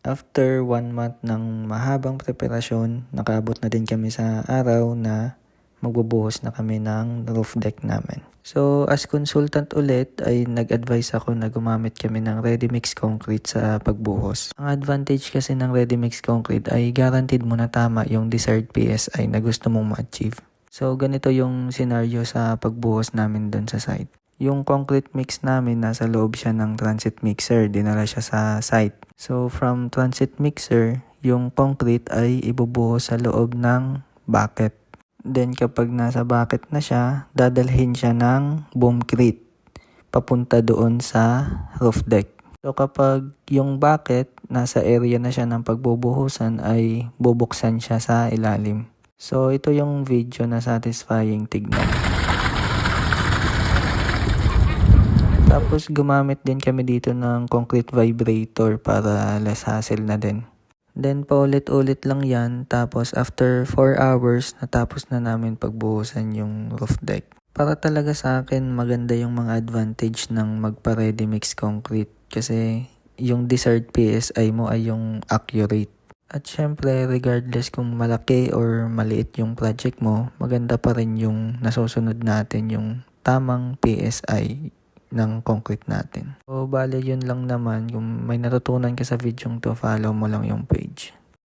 After 1 month ng mahabang preparasyon, nakaabot na din kami sa araw na magbubuhos na kami ng roof deck namin. So as consultant ulit ay nag-advise ako na gumamit kami ng ready-mix concrete sa pagbuhos. Ang advantage kasi ng ready-mix concrete ay guaranteed mo na tama yung desired PSI na gusto mong ma-achieve. So ganito yung scenario sa pagbuhos namin doon sa site. Yung concrete mix namin, nasa loob siya ng transit mixer, dinala siya sa site. So from transit mixer, yung concrete ay ibubuhos sa loob ng bucket. Then kapag nasa bucket na siya, dadalhin siya ng boomcrete papunta doon sa roof deck. So kapag yung bucket nasa area na siya ng pagbubuhusan ay bubuksan siya sa ilalim. So ito yung video na satisfying tignan. Tapos gumamit din kami dito ng concrete vibrator para less hassle na din. Then paulit-ulit lang yan, tapos after 4 hours natapos na namin pagbuhusan yung roof deck. Para talaga sa akin maganda yung mga advantage ng magpa-ready mix concrete kasi yung desired PSI mo ay yung accurate. At syempre regardless kung malaki or maliit yung project mo, maganda pa rin yung nasusunod natin yung tamang PSI ng concrete natin. So bale yun lang naman, kung may natutunan ka sa video to, follow mo lang yung page.